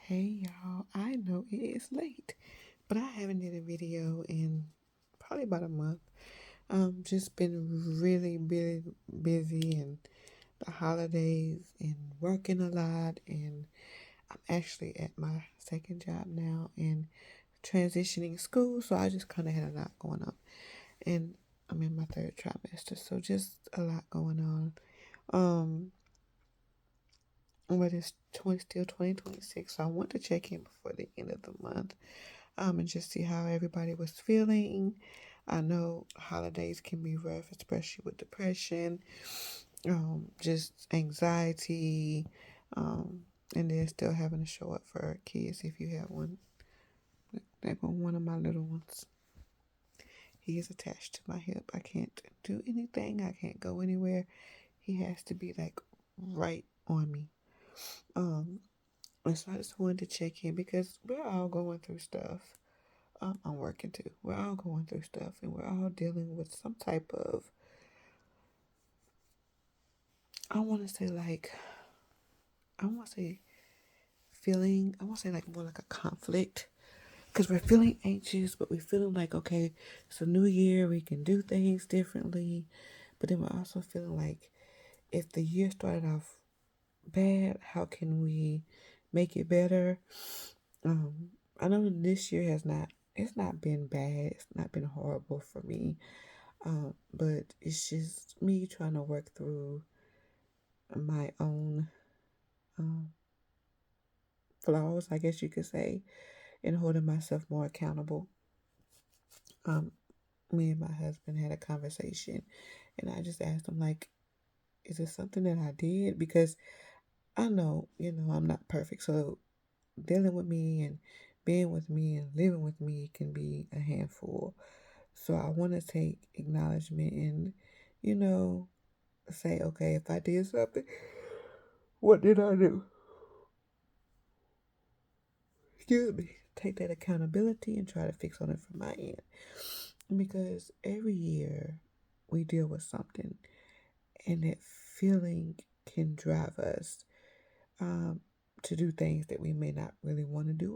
Hey y'all, I know it is late, but I haven't did a video in probably about a month. Just been really, really busy and the holidays and working a lot, and I'm actually at my second job now and transitioning school, so I just kind of had a lot going on, and I'm in my third trimester, so just a lot going on. Um, but it's still 2026, so I want to check in before the end of the month and just see how everybody was feeling. I know holidays can be rough, especially with depression, just anxiety, um, and then still having to show up for our kids if you have one. Like on one of my little ones, he is attached to my hip. I can't do anything. I can't go anywhere. He has to be like right on me. Um, and so I just wanted to check in because we're all going through stuff. I'm working too. We're all going through stuff and we're all dealing with some type of, I want to say like, I want to say feeling, I want to say like more like a conflict because we're feeling anxious, but we're feeling like, okay, it's a new year, we can do things differently. But then we're also feeling like if the year started off bad, how can we make it better? Um, I know this year it's not been bad, it's not been horrible for me. But it's just me trying to work through my own um, flaws, I guess you could say, and holding myself more accountable. Um, Me and my husband had a conversation, and I just asked him, like, is it something that I did? Because I know, I'm not perfect. So dealing with me and being with me and living with me can be a handful. So I want to take acknowledgement and, you know, say, okay, if I did something, what did I do? Excuse me, take that accountability and try to fix on it from my end. Because every year we deal with something, and that feeling can drive us um, to do things that we may not really want to do.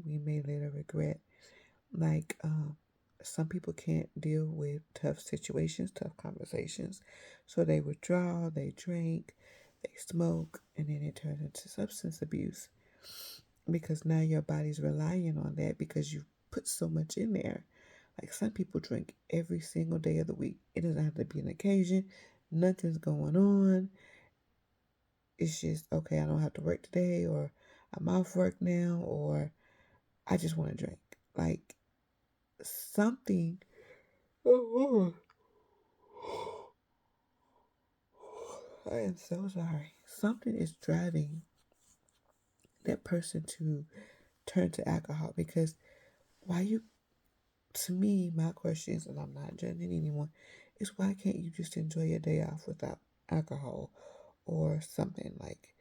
We may later regret. Like some people can't deal with tough situations, tough conversations, so they withdraw, they drink, they smoke, and then it turns into substance abuse because now your body's relying on that because you put so much in there. Like some people drink every single day of the week. It doesn't have to be an occasion. Nothing's going on. It's just, okay, I don't have to work today, or I'm off work now, or I just want to drink. Like something. Oh, I am so sorry. Something is driving that person to turn to alcohol because why you to me, my question is, and I'm not judging anyone, is why can't you just enjoy your day off without alcohol or something? Like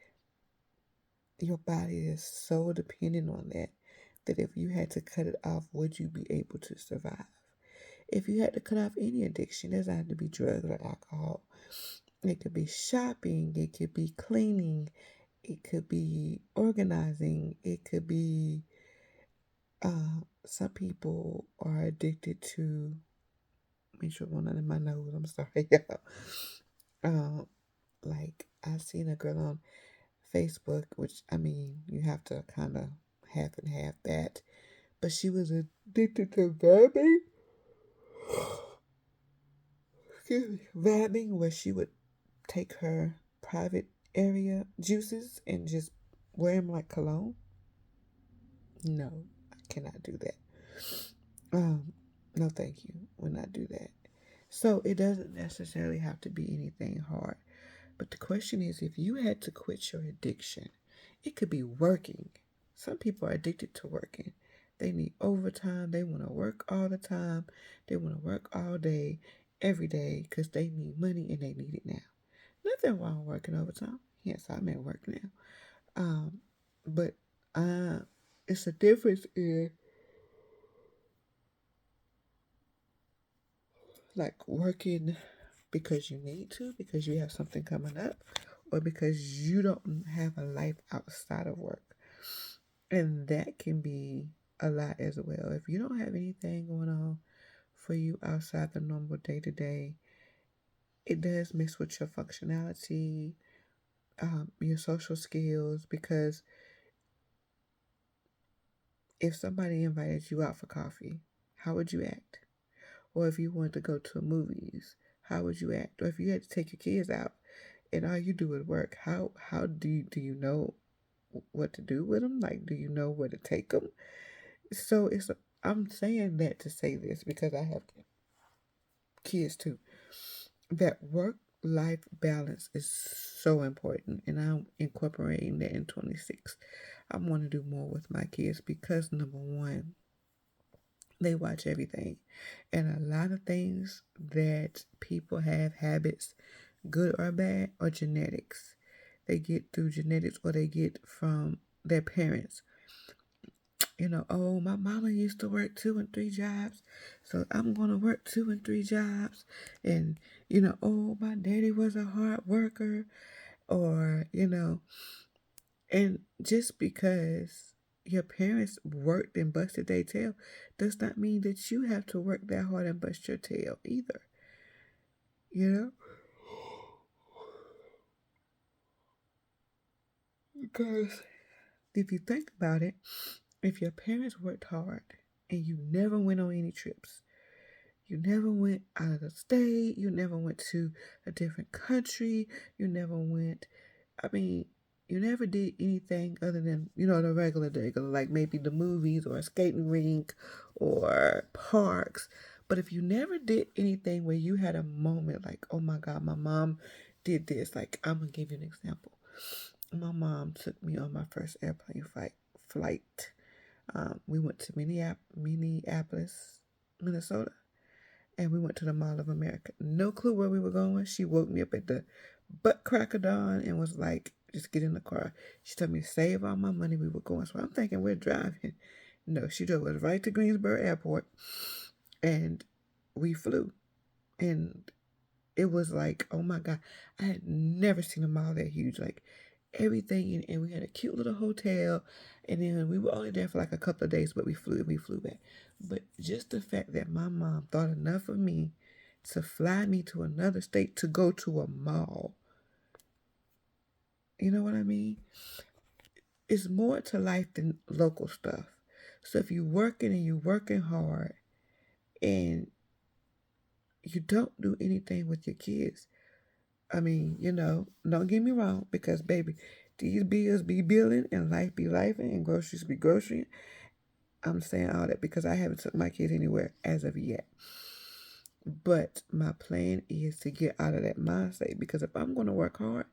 your body is so dependent on that that if you had to cut it off, would you be able to survive? If you had to cut off any addiction, it doesn't have to be drugs or alcohol. It could be shopping, it could be cleaning, it could be organizing, it could be some people are addicted to. Make sure one under my nose. I'm sorry, y'all. Um, like I seen a girl on Facebook, which I mean, you have to kind of half and half that, but she was addicted to vabbing. Excuse me, vabbing, where she would take her private area juices and just wear them like cologne. No, I cannot do that. Um, no, thank you. Will not do that. So it doesn't necessarily have to be anything hard. But the question is, if you had to quit your addiction, it could be working. Some people are addicted to working. They need overtime. They want to work all the time. They want to work all day, every day, because they need money and they need it now. Nothing wrong with working overtime. Yes, I'm at work now. Um, but uh, it's a difference in like working because you need to, because you have something coming up, or because you don't have a life outside of work. And that can be a lot as well. If you don't have anything going on for you outside the normal day to day, it does mess with your functionality, your social skills, because if somebody invited you out for coffee, how would you act? Or if you wanted to go to movies, how would you act? Or if you had to take your kids out and all you do is work, how do you know what to do with them? Like, do you know where to take them? So I'm saying that to say this because I have kids too. That work life balance is so important, and I'm incorporating that in 26. I want to do more with my kids because number one, they watch everything, and a lot of things that people have habits, good or bad, are genetics. They get through genetics or they get from their parents. Oh, my mama used to work 2 and 3 jobs, so I'm going to work 2 and 3 jobs. And, oh, my daddy was a hard worker, or, and just because your parents worked and busted their tail does not mean that you have to work that hard and bust your tail either, you know? Because if you think about it, if your parents worked hard and you never went on any trips, you never went out of the state. You never went to a different country. You never went, I mean, you never did anything other than, the regular, like maybe the movies or a skating rink or parks. But if you never did anything where you had a moment like, oh my God, my mom did this, like, I'm going to give you an example. My mom took me on my first airplane flight. We went to Minneapolis, Minnesota, and we went to the Mall of America. No clue where we were going. She woke me up at the butt crack of dawn and was like, just get in the car. She told me to save all my money. We were going. So I'm thinking we're driving. No, she drove us right to Greensboro Airport and we flew. And it was like, oh my God, I had never seen a mall that huge. Like everything, and we had a cute little hotel. And then we were only there for like a couple of days, but we flew back. But just the fact that my mom thought enough of me to fly me to another state to go to a mall, you know what I mean? It's more to life than local stuff. So if you're working and you're working hard and you don't do anything with your kids, I mean, don't get me wrong, because baby, these bills be billing and life be lifing and groceries be grocerying. I'm saying all that because I haven't took my kids anywhere as of yet. But my plan is to get out of that mindset, because if I'm going to work hard,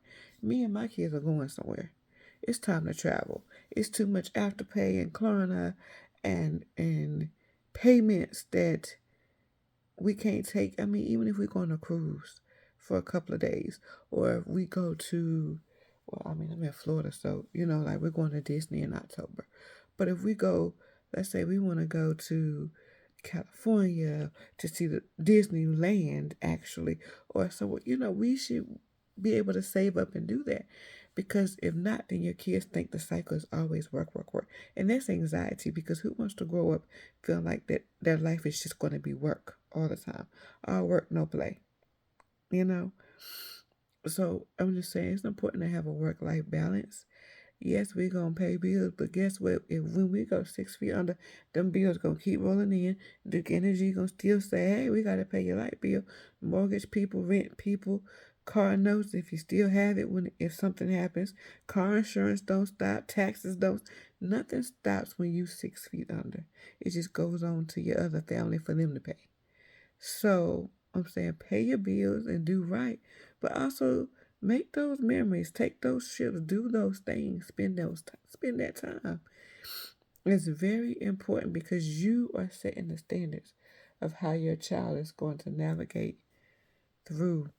me and my kids are going somewhere. It's time to travel. It's too much afterpay and Klarna and payments that we can't take. I mean, even if we go on a cruise for a couple of days, or if we go to, well, I mean, I'm in Florida, so, like we're going to Disney in October. But if we go, let's say we want to go to California to see the Disneyland, actually, or so, we should be able to save up and do that. Because if not, then your kids think the cycle is always work, work, work. And that's anxiety, because who wants to grow up feeling like that their life is just going to be work all the time? All work, no play, you know? So I'm just saying it's important to have a work-life balance. Yes, we're gonna pay bills, but guess what? If when we go 6 feet under, them bills gonna keep rolling in. Duke Energy gonna still say, "Hey, we gotta pay your light bill." Mortgage people, rent people, car notes. If you still have it, if something happens, car insurance don't stop, taxes don't. Nothing stops when you 6 feet under. It just goes on to your other family for them to pay. So I'm saying pay your bills and do right, but also make those memories, take those trips, do those things, spend that time. It's very important because you are setting the standards of how your child is going to navigate through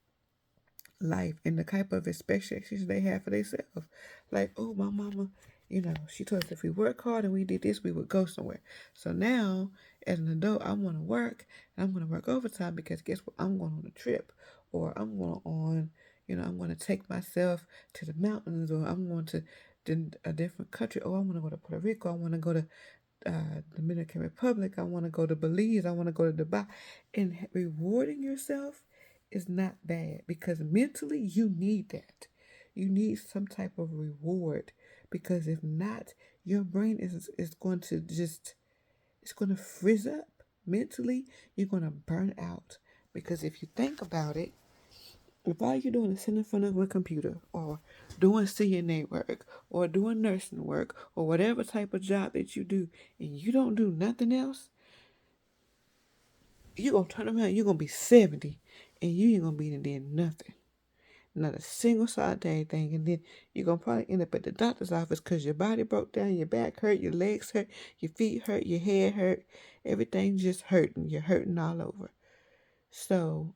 life and the type of expectations they have for themselves. Like, oh, my mama, she told us if we work hard and we did this, we would go somewhere. So now, as an adult, I want to work and I'm going to work overtime because guess what? I'm going on a trip, or I'm going to take myself to the mountains, or I'm going to a different country. Oh, I want to go to Puerto Rico. I want to go to Dominican Republic. I want to go to Belize. I want to go to Dubai. And rewarding yourself is not bad because mentally you need that. You need some type of reward because if not, your brain is going to just, it's going to frizz up. Mentally, you're going to burn out because if you think about it, if all you're doing is sitting in front of a computer or doing CNA work or doing nursing work or whatever type of job that you do and you don't do nothing else, you're going to turn around, you're going to be 70 and you ain't going to be doing nothing. Not a single solitary thing. And then you're going to probably end up at the doctor's office because your body broke down, your back hurt, your legs hurt, your feet hurt, your head hurt. Everything just hurting. You're hurting all over. So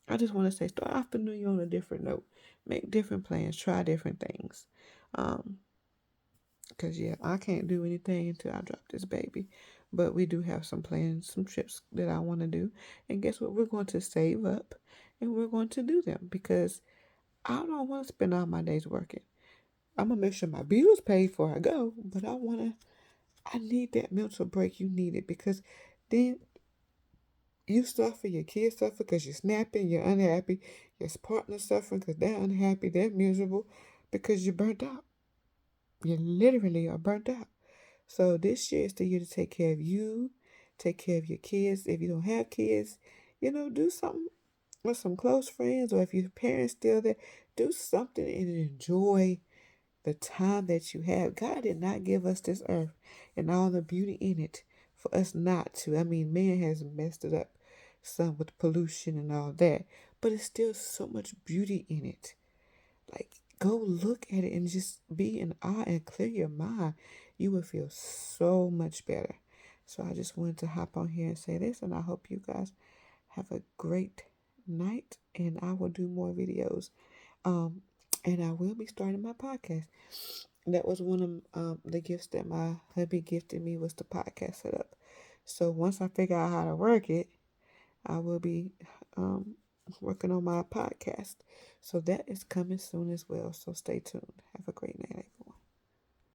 I just want to say, start off the new year on a different note. Make different plans. Try different things. Because, yeah, I can't do anything until I drop this baby. But we do have some plans, some trips that I want to do. And guess what? We're going to save up and we're going to do them because I don't want to spend all my days working. I'm going to make sure my bills paid before I go. But I need that mental break. You need it because then you suffer, your kids suffer because you're snapping, you're unhappy, your partner's suffering because they're unhappy, they're miserable because you're burnt out. You literally are burnt out. So this year is the year to take care of you, take care of your kids. If you don't have kids, do something with some close friends, or if your parents still there, do something and enjoy the time that you have. God did not give us this earth and all the beauty in it for us not to. I mean, man has messed it up some with pollution and all that, but it's still so much beauty in it. Like, go look at it and just be in awe and clear your mind. You will feel so much better. So I just wanted to hop on here and say this, and I hope you guys have a great night, and I will do more videos. And I will be starting my podcast. That was one of the gifts that my hubby gifted me, was the podcast setup. So once I figure out how to work it, I will be working on my podcast. So that is coming soon as well. So stay tuned. Have a great night.